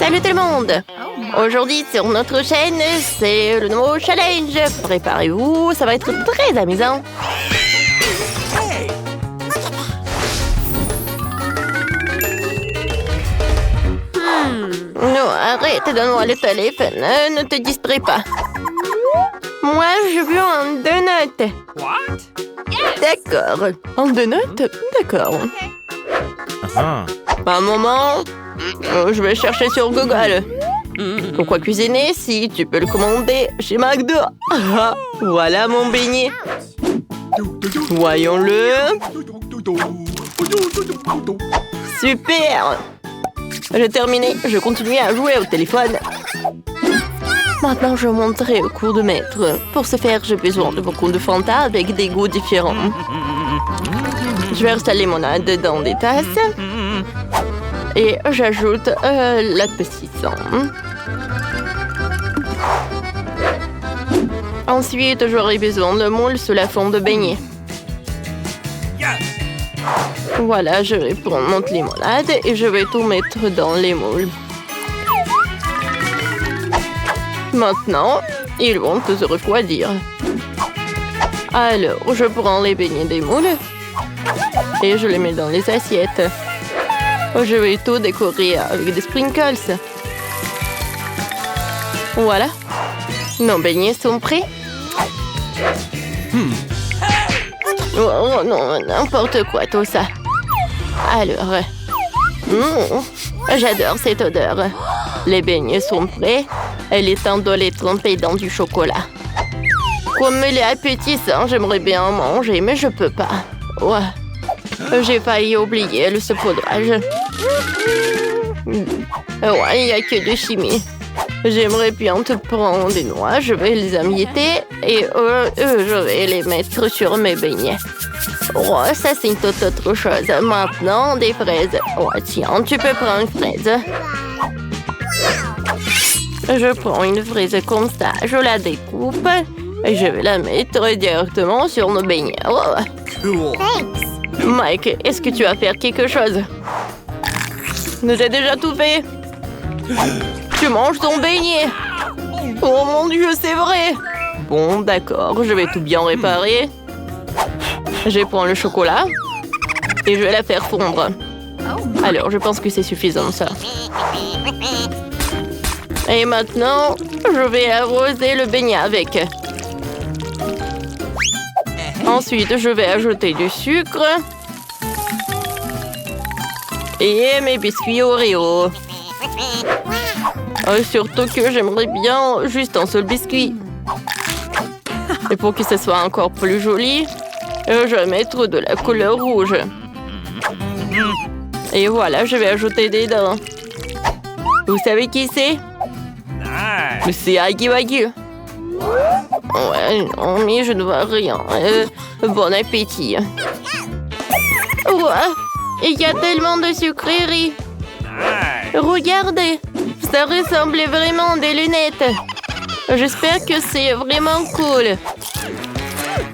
Salut tout le monde! Aujourd'hui sur notre chaîne, c'est le nouveau challenge. Préparez-vous, ça va être très amusant. Non, arrête, donne-moi le téléphone, ne te distrais pas. Moi, je veux un donut. D'accord. Un donut? D'accord. Un moment. Je vais chercher sur Google. Pourquoi cuisiner si tu peux le commander chez McDo? Voilà mon beignet. Voyons-le. Super. J'ai terminé. Je continue à jouer au téléphone. Maintenant, je monterai au cours de maître. Pour ce faire, j'ai besoin de beaucoup de Fanta avec des goûts différents. Je verse la limonade dans des tasses. Et j'ajoute l'adoucissant. Ensuite, j'aurai besoin de moule sous la forme de beignet. Voilà, je vais prendre notre limonade et je vais tout mettre dans les moules. Maintenant, ils vont se refroidir. Alors, je prends les beignets des moules et je les mets dans les assiettes. Je vais tout décorer avec des sprinkles. Voilà. Nos beignets sont prêts. Oh non, n'importe quoi tout ça. Alors, j'adore cette odeur. Les beignets sont prêts. Il est temps de les tremper dans du chocolat. Comme il est appétissant, j'aimerais bien en manger, mais je peux pas. Ouais. J'ai failli oublier le saupoudrage. Ouais, il n'y a que de chimie. J'aimerais bien te prendre des noix, je vais les amietter et je vais les mettre sur mes beignets. Oh, ça c'est une toute autre chose. Maintenant, des fraises. Oh, tiens, tu peux prendre une fraise. Je prends une fraise comme ça, je la découpe et je vais la mettre directement sur nos beignets. Oh. Cool. Mike, est-ce que tu vas faire quelque chose? J'ai déjà tout fait. Tu manges ton beignet. Oh mon Dieu, c'est vrai. Bon, d'accord, je vais tout bien réparer. Je prends le chocolat et je vais la faire fondre. Alors, je pense que c'est suffisant, ça. Et maintenant, je vais arroser le beignet avec. Ensuite, je vais ajouter du sucre. Et mes biscuits Oreo. Surtout que j'aimerais bien juste un seul biscuit. Et pour que ce soit encore plus joli, je vais mettre de la couleur rouge. Et voilà, je vais ajouter des dents. Vous savez qui c'est? C'est Aggy Wagyu. Ouais, non, mais je ne vois rien. Bon appétit. Ouais, il y a tellement de sucreries. Regardez, ça ressemble vraiment à des lunettes. J'espère que c'est vraiment cool.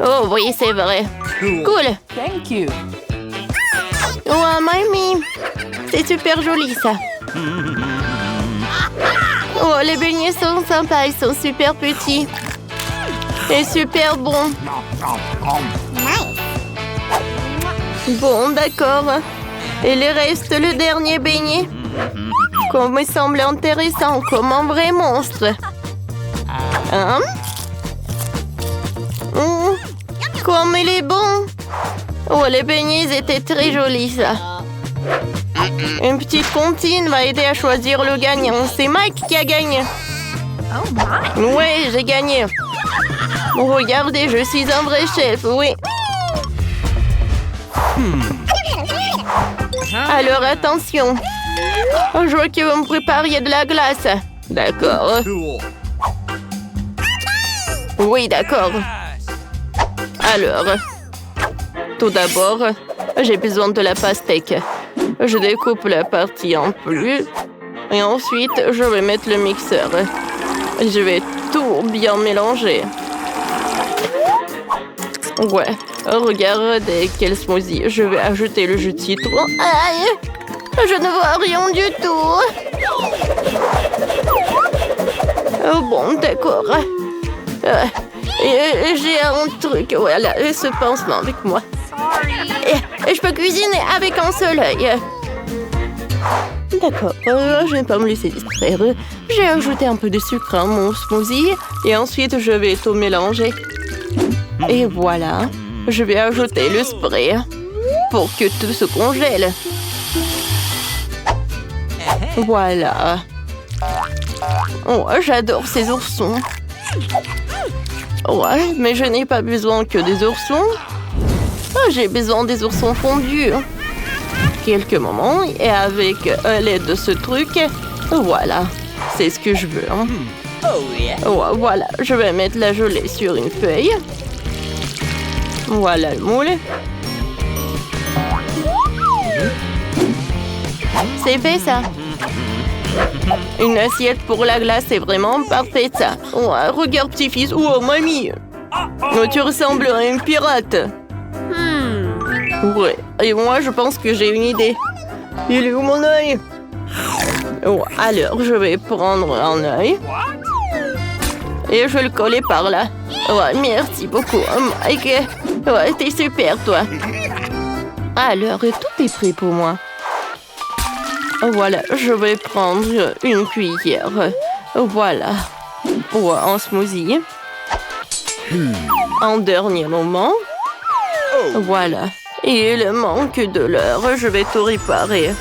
Oh oui, c'est vrai. Cool. Thank you. Ouais, mamie, c'est super joli ça. Oh, les beignets sont sympas, ils sont super petits. Et super bons. Bon, d'accord. Il reste le dernier beignet. Comme il semble intéressant, comme un vrai monstre. Hein? Comme il est bon. Oh, les beignets ils étaient très jolis, ça. Une petite comptine va aider à choisir le gagnant. C'est Mike qui a gagné. Oui, j'ai gagné. Regardez, je suis un vrai chef, oui. Alors, attention. Je vois que vous me prépariez de la glace. D'accord. Cool. Oui, d'accord. Alors, tout d'abord, j'ai besoin de la pastèque. Je découpe la partie en plus. Et ensuite, je vais mettre le mixeur. Je vais tout bien mélanger. Ouais, regardez quel smoothie. Je vais ajouter le jus de citron. Aïe! Je ne vois rien du tout. Oh bon, d'accord. J'ai un truc, voilà, ce pansement avec moi. Et je peux cuisiner avec un seul œil. D'accord, je ne vais pas me laisser distraire. J'ai ajouté un peu de sucre à mon smoothie et ensuite je vais tout mélanger. Et voilà, je vais ajouter le spray pour que tout se congèle. Voilà. Oh, j'adore ces oursons. Ouais, mais je n'ai pas besoin que des oursons. Oh, j'ai besoin des oursons fondus. Quelques moments et avec l'aide de ce truc, voilà, c'est ce que je veux. Hein. Oh, voilà, je vais mettre la gelée sur une feuille. Voilà le moule. C'est fait ça. Une assiette pour la glace, c'est vraiment parfait ça. Oh, regarde petit-fils. Oh, mamie. Oh, tu ressembles à une pirate. Ouais, et moi je pense que j'ai une idée. Il est où mon œil? Oh, alors je vais prendre un œil. Et je vais le coller par là. Ouais, merci beaucoup, Mike. Ouais, t'es super toi. Alors, tout est prêt pour moi. Voilà, je vais prendre une cuillère. Voilà. Pour un smoothie. En dernier moment. Voilà. Et il manque de l'heure. Je vais tout réparer.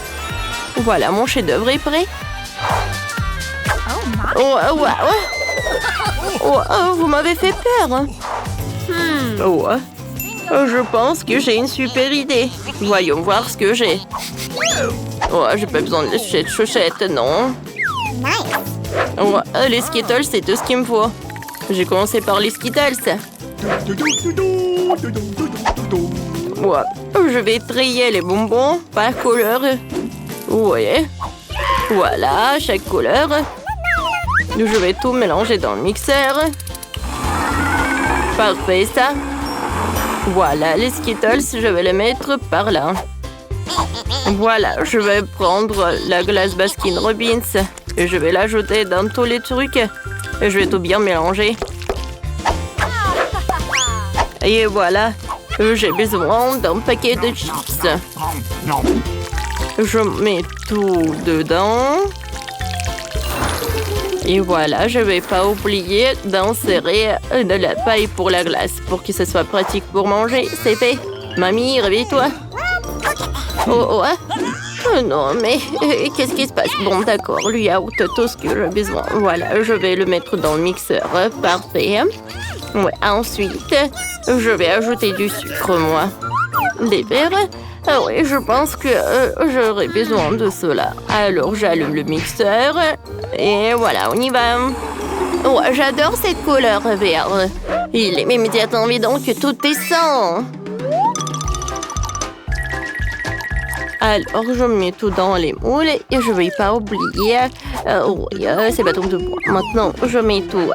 Voilà, mon chef-d'œuvre est prêt. Vous m'avez fait peur. Je pense que j'ai une super idée. Voyons voir ce que j'ai. J'ai pas besoin de cette chaussette, non. Les Skittles, c'est tout ce qu'il me faut. J'ai commencé par les Skittles. Je vais trier les bonbons par couleur. Ouais. Voilà, chaque couleur. Je vais tout mélanger dans le mixeur. Parfait, ça. Voilà, les Skittles, je vais les mettre par là. Voilà, je vais prendre la glace Baskin Robbins et je vais l'ajouter dans tous les trucs. Et je vais tout bien mélanger. Et voilà, j'ai besoin d'un paquet de chips. Je mets tout dedans. Et voilà, je ne vais pas oublier d'insérer de la paille pour la glace pour que ce soit pratique pour manger. C'est fait. Mamie, réveille-toi. Oh, non, mais qu'est-ce qui se passe? Bon, d'accord, lui a tout ce que j'ai besoin. Voilà, je vais le mettre dans le mixeur. Parfait. Ouais, ensuite, je vais ajouter du sucre, moi. Des verres. Ah oui, je pense que j'aurai besoin de cela. Alors, j'allume le mixeur. Et voilà, on y va. Ouais, j'adore cette couleur vert. Il est immédiatement évident que tout est sain. Alors, je mets tout dans les moules et je ne vais pas oublier ces bâtons de bois. Maintenant, je mets tout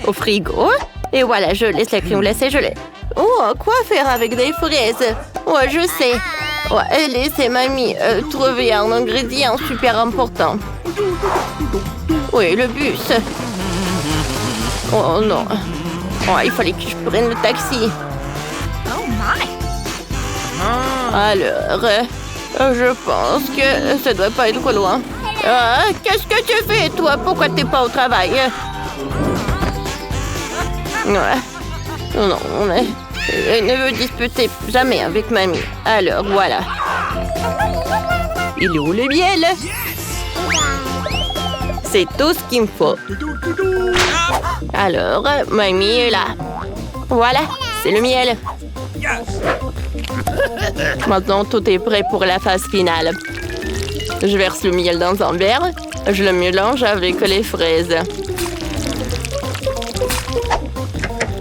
au frigo. Et voilà, je laisse la crème glacée gelée. Oh, quoi faire avec des fraises? Ouais, je sais. Ouais, laissez mamie trouver un ingrédient super important. Oui, le bus. Oh non. Oh, il fallait que je prenne le taxi. Alors, je pense que ça doit pas être loin. Qu'est-ce que tu fais, toi? Pourquoi t'es pas au travail? Ouais. Non, je ne veux disputer jamais avec mamie. Alors, voilà. Il est où le miel? C'est tout ce qu'il me faut. Alors, mamie est là. Voilà, c'est le miel. Maintenant, tout est prêt pour la phase finale. Je verse le miel dans un verre. Je le mélange avec les fraises.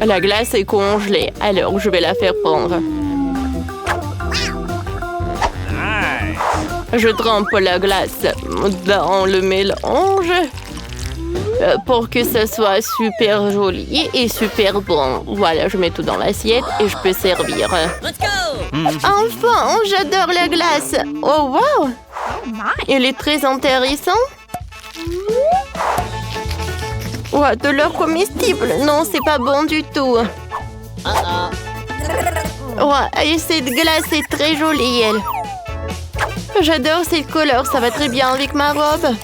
La glace est congelée, alors je vais la faire fondre. Je trempe la glace dans le mélange pour que ça soit super joli et super bon. Voilà, je mets tout dans l'assiette et je peux servir. Enfin, j'adore la glace. Oh, wow! Il est très intéressant. Ouais, de l'or comestible. Non, c'est pas bon du tout. Ouais, et cette glace est très jolie, elle. J'adore cette couleur, ça va très bien avec ma robe.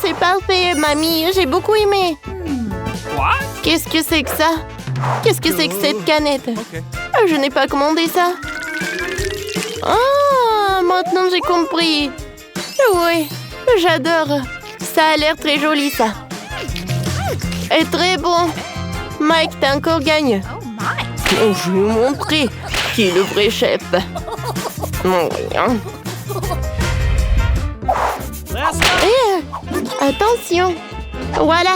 C'est parfait, mamie, j'ai beaucoup aimé. Qu'est-ce que c'est que ça? Qu'est-ce que c'est que cette canette? Je n'ai pas commandé ça. Ah, maintenant j'ai compris. Oui, j'adore. Ça a l'air très joli, ça. Et très bon. Mike, t'as encore gagné. Oh, je vais vous montrer qui est le vrai chef. Attention. Voilà.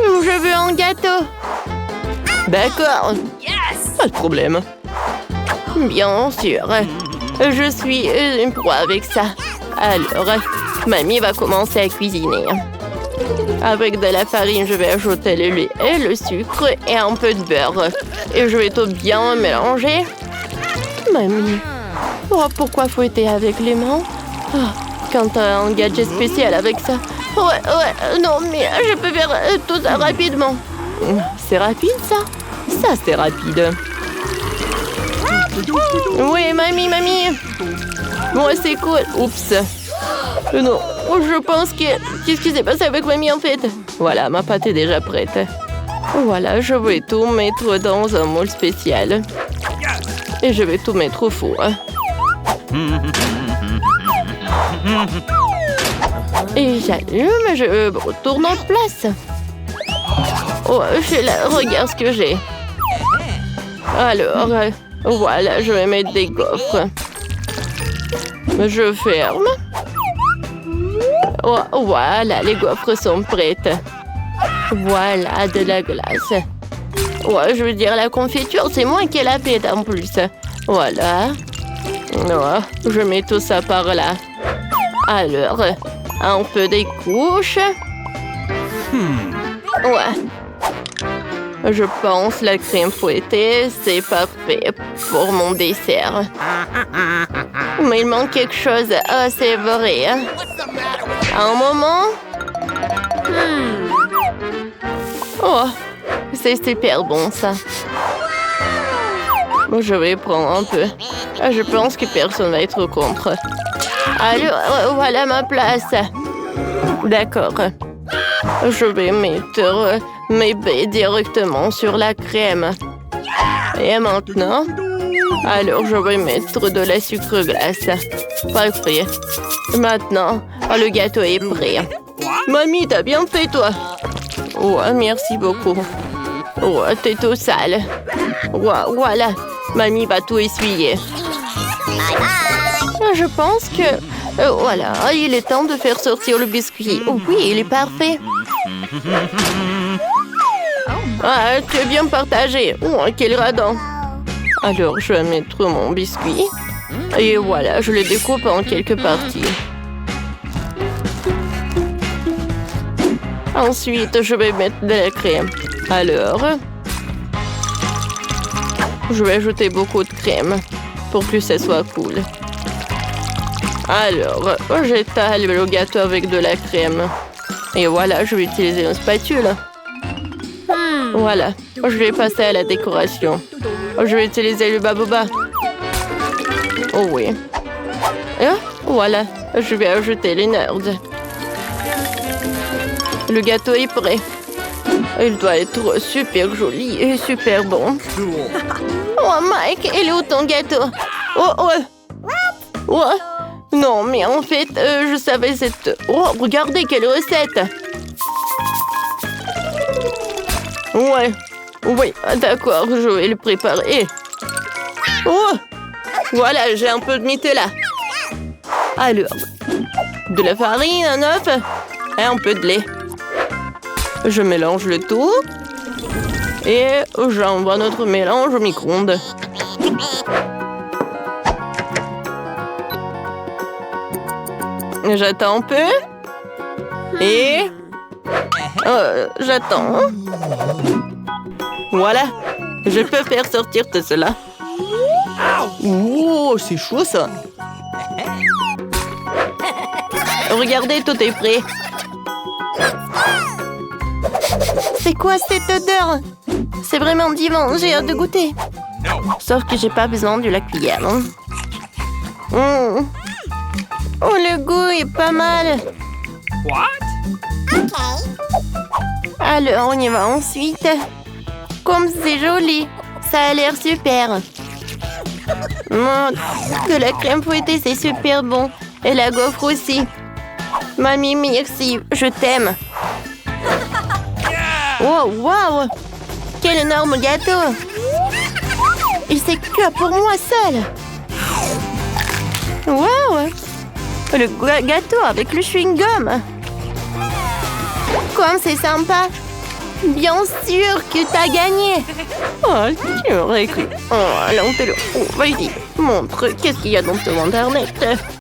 Je veux un gâteau. D'accord. Pas de problème. Bien sûr. Je suis une proie avec ça. Alors, mamie va commencer à cuisiner. Avec de la farine, je vais ajouter le lait et le sucre et un peu de beurre. Et je vais tout bien mélanger. Mamie, pourquoi fouetter avec les mains? Quand t'as un gadget spécial avec ça. Ouais, non, mais je peux faire tout ça rapidement. C'est rapide, ça? Ça, c'est rapide. Oui, mamie. Moi, c'est cool. Oups. Non, je pense que... Qu'est-ce qui s'est passé avec mamie, en fait? Voilà, ma pâte est déjà prête. Voilà, je vais tout mettre dans un moule spécial. Et je vais tout mettre au four. Et j'allume, je retourne en place. Oh, regarde ce que j'ai. Alors, voilà, je vais mettre des gaufres. Je ferme. Oh, voilà, les gaufres sont prêtes. Voilà, de la glace. Ouais, je veux dire, la confiture, c'est moi qui l'ai faite en plus. Voilà. Oh, je mets tout ça par là. Alors, un peu des couches. Ouais. Je pense la crème fouettée, c'est parfait pour mon dessert. Mais il manque quelque chose. Ah, c'est vrai. Un moment. Oh, c'est super bon, ça. Je vais prendre un peu. Je pense que personne va être contre. Alors, voilà ma place. D'accord. Je vais mettre mes baies directement sur la crème. Et maintenant, alors je vais mettre de la sucre glace. Parfait. Maintenant, le gâteau est prêt. Mamie, t'as bien fait, toi. Ouais, merci beaucoup. Ouais, t'es tout sale. Ouais, voilà. Mamie va tout essuyer. Je pense que... voilà, il est temps de faire sortir le biscuit. Oh, oui, il est parfait. Ah, tu es bien partagé. Oh, quel radin. Alors, je vais mettre mon biscuit. Et voilà, je le découpe en quelques parties. Ensuite, je vais mettre de la crème. Alors, je vais ajouter beaucoup de crème pour que ça soit cool. Alors, j'étale le gâteau avec de la crème. Et voilà, je vais utiliser une spatule. Voilà, je vais passer à la décoration. Je vais utiliser le baboba. Oh oui. Et voilà, je vais ajouter les nerds. Le gâteau est prêt. Il doit être super joli et super bon. Oh Mike, il est où ton gâteau? Oh. Non, mais en fait, je savais cette... Oh, regardez quelle recette! Ouais, oui, d'accord, je vais le préparer. Oh, voilà, j'ai un peu de Nutella. Alors, de la farine, un œuf et un peu de lait. Je mélange le tout et j'envoie notre mélange au micro-ondes. J'attends un peu. Et... j'attends. Voilà. Je peux faire sortir tout cela. Oh, c'est chaud, ça. Regardez, tout est prêt. C'est quoi cette odeur? C'est vraiment divin, j'ai hâte de goûter. Sauf que j'ai pas besoin de la cuillère. Oh, le goût est pas mal. Alors, on y va ensuite. Comme c'est joli. Ça a l'air super. Que la crème fouettée, c'est super bon. Et la gaufre aussi. Mamie, merci. Je t'aime. Oh, wow! Quel énorme gâteau! Et c'est que pour moi seul! Wow! Le gâteau avec le chewing-gum! Comme c'est sympa! Bien sûr que t'as gagné! Oh, tu aurais cru! Oh, allons, fais-le! Oh, vas-y, montre, qu'est-ce qu'il y a dans ton internet?